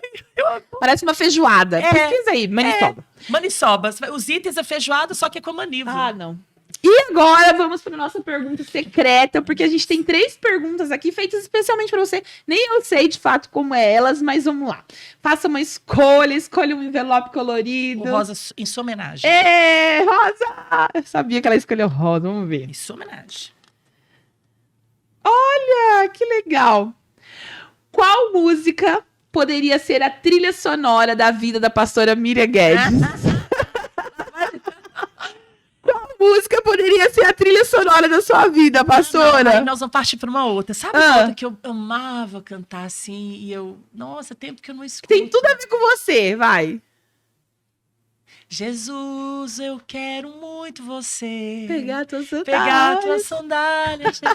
Parece uma feijoada. Pesquisa aí, maniçoba. Maniçoba. Os itens é feijoada, só que é com maniva. Ah, não. E agora vamos para nossa pergunta secreta, porque a gente tem 3 perguntas aqui feitas especialmente para você. Nem eu sei de fato como é elas, mas vamos lá. Faça uma escolha um envelope colorido. O rosa em sua homenagem. Rosa! Eu sabia que ela escolheu rosa, vamos ver. Em sua homenagem. Olha, que legal. Qual música poderia ser a trilha sonora da vida da pastora Miriam Guedes? Música poderia ser a trilha sonora da sua vida, pastora? Aí nós vamos partir para uma outra. Sabe outra que eu amava cantar assim? E nossa, tempo que eu não escuto. Tem tudo a ver com você, vai. Jesus, eu quero muito você. Pegar tuas sandálias. Pegar tuas sandálias, te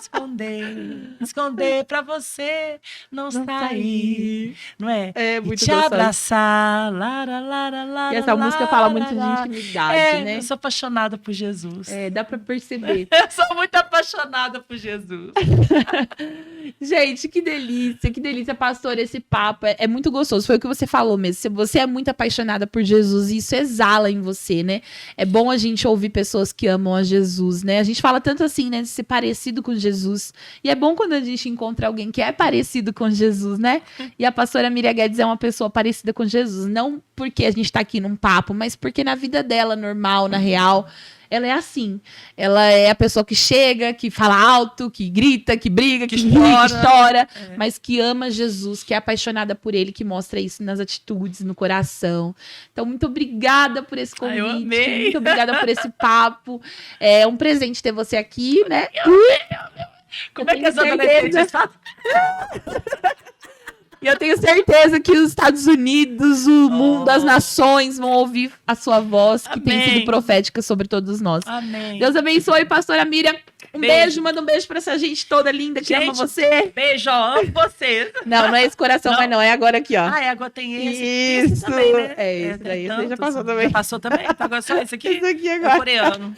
esconder pra você não sair. Não é? É muito e te abraçar. E essa música fala muito de intimidade, né? Eu sou apaixonada por Jesus. Dá pra perceber. Eu sou muito apaixonada por Jesus. Gente, que delícia, pastora, esse papo é muito gostoso, foi o que você falou mesmo, você é muito apaixonada por Jesus e isso exala em você, né? É bom a gente ouvir pessoas que amam a Jesus, né? A gente fala tanto assim, né, de ser parecido com Jesus, e é bom quando a gente encontra alguém que é parecido com Jesus, né? E a pastora Miriam Guedes é uma pessoa parecida com Jesus, não porque a gente tá aqui num papo, mas porque na vida dela, normal, na real, ela é assim. Ela é a pessoa que chega, que fala alto, que grita, que briga, que chora, mas que ama Jesus, que é apaixonada por ele, que mostra isso nas atitudes, no coração. Então, muito obrigada por esse convite. Eu amei. Muito obrigada por esse papo. É um presente ter você aqui, né? Como é que as adolescentes fazem? E eu tenho certeza que os Estados Unidos, o mundo, as nações vão ouvir a sua voz, que tem sido profética sobre todos nós. Amém. Deus abençoe, pastora Miriam. Um beijo, manda um beijo pra essa gente toda linda que ama você. Beijo, amo vocês. Não é esse coração, mas não, é agora aqui, ó. Agora tem esse. Isso, esse também, né? Esse daí, você já passou também. Já passou também? Então agora só esse aqui? Esse aqui agora. É coreano.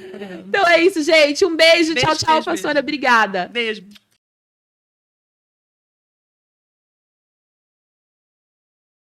Então é isso, gente. Um beijo. Beijo, Tchau, beijo, pastora. Obrigada. Beijo.